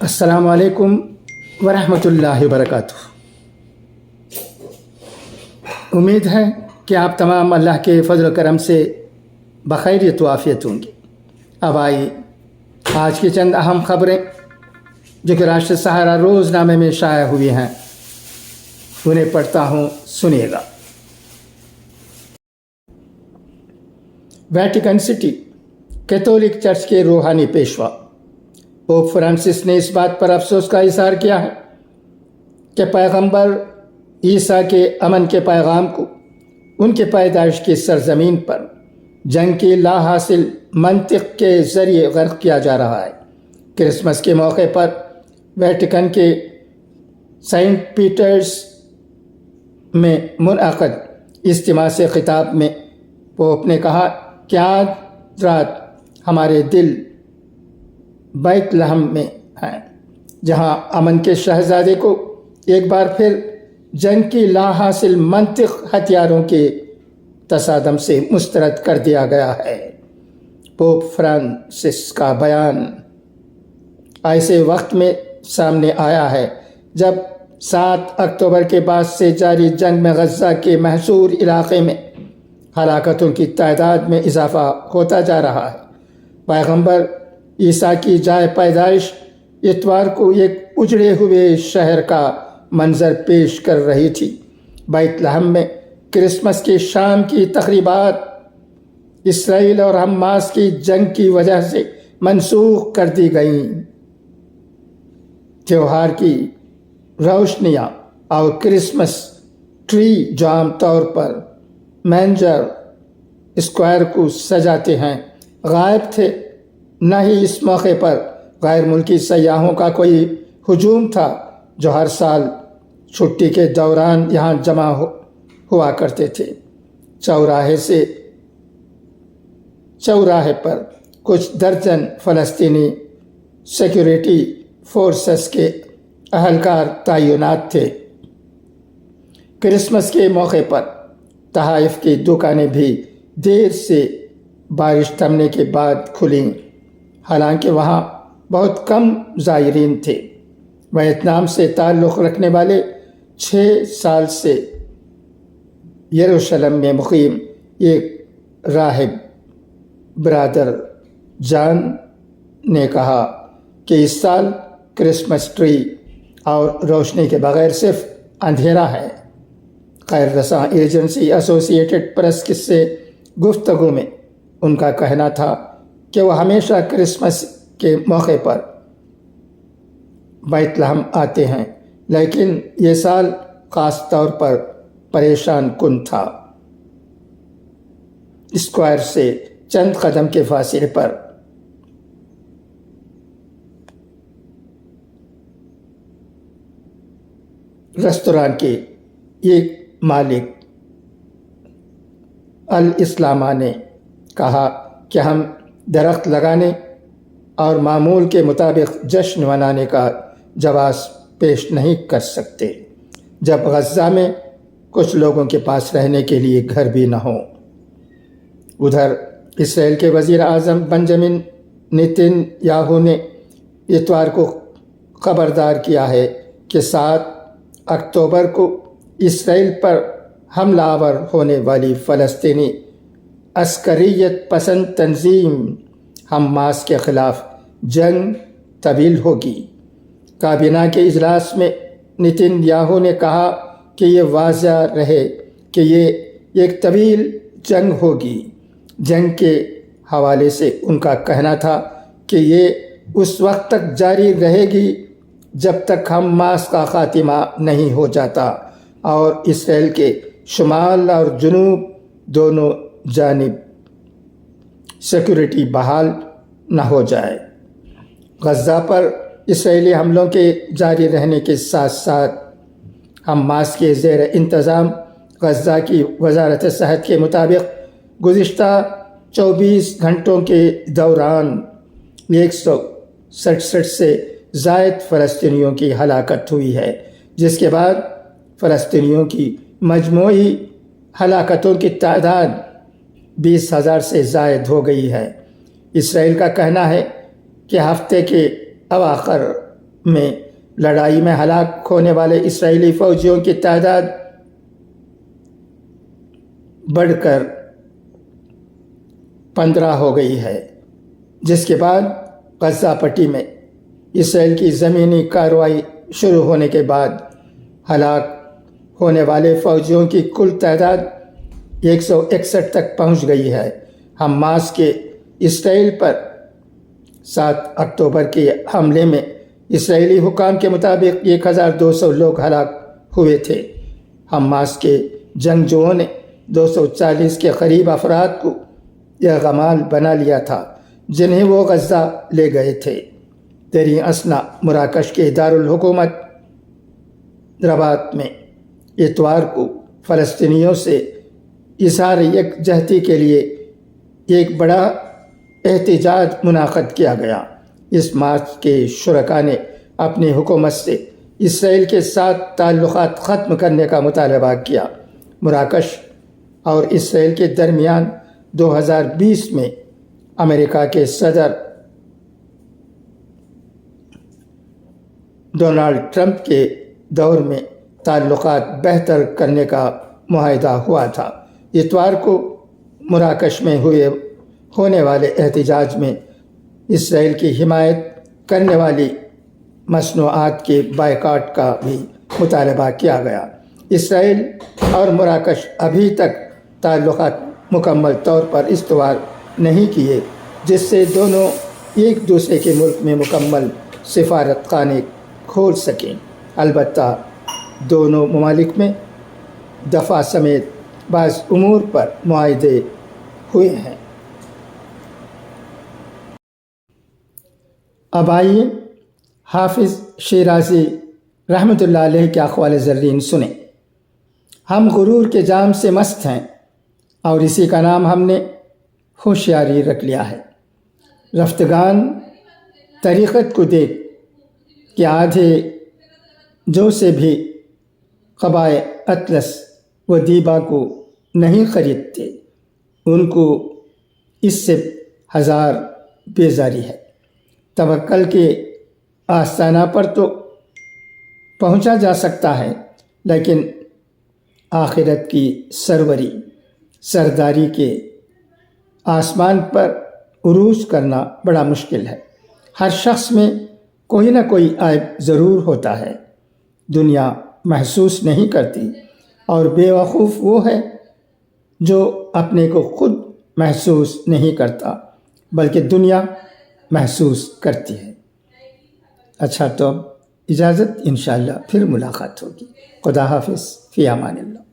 السلام علیکم ورحمۃ اللہ وبرکاتہ۔ امید ہے کہ آپ تمام اللہ کے فضل و کرم سے بخیریت و عافیت ہوں گے۔ اب آئیے آج کی چند اہم خبریں جو کہ راشٹر سہارا روز نامے میں شائع ہوئی ہیں انہیں پڑھتا ہوں، سنیے گا۔ ویٹیکن سٹی کیتھولک چرچ کے روحانی پیشوا پوپ فرانسس نے اس بات پر افسوس کا اظہار کیا ہے کہ پیغمبر عیسیٰ کے امن کے پیغام کو ان کے پیدائش کی سرزمین پر جنگ کی لا حاصل منطق کے ذریعے غرق کیا جا رہا ہے۔ کرسمس کے موقع پر ویٹیکن کے سینٹ پیٹرز میں منعقد اجتماع سے خطاب میں پوپ نے کہا کہ آج رات ہمارے دل بیت لحم میں ہیں، جہاں امن کے شہزادے کو ایک بار پھر جنگ کی لا حاصل منطق ہتھیاروں کے تصادم سے مسترد کر دیا گیا ہے۔ پوپ فرانسس کا بیان ایسے وقت میں سامنے آیا ہے جب 7 اکتوبر کے بعد سے جاری جنگ میں غزہ کے محصور علاقے میں ہلاکتوں کی تعداد میں اضافہ ہوتا جا رہا ہے۔ پیغمبر عیسیٰ کی جائے پیدائش اتوار کو ایک اجڑے ہوئے شہر کا منظر پیش کر رہی تھی۔ بیت لحم میں کرسمس کی شام کی تقریبات اسرائیل اور حماس کی جنگ کی وجہ سے منسوخ کر دی گئیں۔ تہوار کی روشنیاں اور کرسمس ٹری جو عام طور پر مینجر اسکوائر کو سجاتے ہیں غائب تھے، نہ ہی اس موقع پر غیر ملکی سیاحوں کا کوئی ہجوم تھا جو ہر سال چھٹی کے دوران یہاں جمع ہوا کرتے تھے۔ چوراہے پر کچھ درجن فلسطینی سیکیورٹی فورسز کے اہلکار تعینات تھے۔ کرسمس کے موقع پر تحائف کی دکانیں بھی دیر سے بارش تھمنے کے بعد کھلیں، حالانکہ وہاں بہت کم زائرین تھے۔ ویتنام سے تعلق رکھنے والے 6 سال سے یروشلم میں مقیم ایک راہب برادر جان نے کہا کہ اس سال کرسمس ٹری اور روشنی کے بغیر صرف اندھیرا ہے۔ خیر رساں ایجنسی ایسوسیٹڈ پریس سے گفتگو میں ان کا کہنا تھا کہ وہ ہمیشہ کرسمس کے موقع پر بیت لحم آتے ہیں، لیکن یہ سال خاص طور پر پریشان کن تھا۔ اسکوائر سے چند قدم کے فاصلے پر ریستوران کے ایک مالک الاسلامہ نے کہا کہ ہم درخت لگانے اور معمول کے مطابق جشن منانے کا جواز پیش نہیں کر سکتے جب غزہ میں کچھ لوگوں کے پاس رہنے کے لیے گھر بھی نہ ہوں۔ ادھر اسرائیل کے وزیر اعظم بنجمن نیتن یاہو نے اتوار کو خبردار کیا ہے کہ 7 اکتوبر کو اسرائیل پر حملہ آور ہونے والی فلسطینی عسکریت پسند تنظیم حماس کے خلاف جنگ طویل ہوگی۔ کابینہ کے اجلاس میں نیتن یاہو نے کہا کہ یہ واضح رہے کہ یہ ایک طویل جنگ ہوگی۔ جنگ کے حوالے سے ان کا کہنا تھا کہ یہ اس وقت تک جاری رہے گی جب تک حماس کا خاتمہ نہیں ہو جاتا اور اسرائیل کے شمال اور جنوب دونوں جانب سیکورٹی بحال نہ ہو جائے۔ غزہ پر اسرائیلی حملوں کے جاری رہنے کے ساتھ ساتھ حماس کے زیر انتظام غزہ کی وزارت صحت کے مطابق گزشتہ 24 گھنٹوں کے دوران 167 سے زائد فلسطینیوں کی ہلاکت ہوئی ہے، جس کے بعد فلسطینیوں کی مجموعی ہلاکتوں کی تعداد 20,000 سے زائد ہو گئی ہے۔ اسرائیل کا کہنا ہے کہ ہفتے کے اواخر میں لڑائی میں ہلاک ہونے والے اسرائیلی فوجیوں کی تعداد بڑھ کر 15 ہو گئی ہے، جس کے بعد غزہ پٹی میں اسرائیل کی زمینی کارروائی شروع ہونے کے بعد ہلاک ہونے والے فوجیوں کی کل تعداد 161 تک پہنچ گئی ہے۔ حماس کے اسرائیل پر 7 اکتوبر کے حملے میں اسرائیلی حکام کے مطابق 1200 لوگ ہلاک ہوئے تھے۔ حماس کے جنگجوؤں نے 240 کے قریب افراد کو یرغمال بنا لیا تھا، جنہیں وہ غزہ لے گئے تھے۔ دریں اثنا مراکش کے دارالحکومت رباط میں اتوار کو فلسطینیوں سے اظہار یکجہتی کے لیے ایک بڑا احتجاج منعقد کیا گیا۔ اس مارچ کے شرکاء نے اپنی حکومت سے اسرائیل کے ساتھ تعلقات ختم کرنے کا مطالبہ کیا۔ مراکش اور اسرائیل کے درمیان 2020 میں امریکہ کے صدر ڈونلڈ ٹرمپ کے دور میں تعلقات بہتر کرنے کا معاہدہ ہوا تھا۔ اتوار کو مراکش میں ہونے والے احتجاج میں اسرائیل کی حمایت کرنے والی مصنوعات کے بائیکاٹ کا بھی مطالبہ کیا گیا۔ اسرائیل اور مراکش ابھی تک تعلقات مکمل طور پر استوار نہیں کیے، جس سے دونوں ایک دوسرے کے ملک میں مکمل سفارت خانے کھول سکیں۔ البتہ دونوں ممالک میں دفاع سمیت بعض امور پر معاہدے ہوئے ہیں۔ اب آئیے حافظ شیرازی رحمۃ اللہ علیہ کے اقوال زرین سنیں۔ ہم غرور کے جام سے مست ہیں اور اسی کا نام ہم نے ہوشیاری رکھ لیا ہے۔ رفتگان طریقت کو دیکھ کہ آدھے جو سے بھی قبائے اطلس و دیبا کو نہیں خریدتے، ان کو اس سے ہزار بیزاری ہے۔ توکل کے آستانہ پر تو پہنچا جا سکتا ہے، لیکن آخرت کی سرداری کے آسمان پر عروج کرنا بڑا مشکل ہے۔ ہر شخص میں کوئی نہ کوئی عیب ضرور ہوتا ہے۔ دنیا محسوس نہیں کرتی، اور بے وقوف وہ ہے جو اپنے کو خود محسوس نہیں کرتا، بلکہ دنیا محسوس کرتی ہے۔ اچھا، تو اجازت، انشاءاللہ پھر ملاقات ہوگی۔ خدا حافظ، فی امان اللہ۔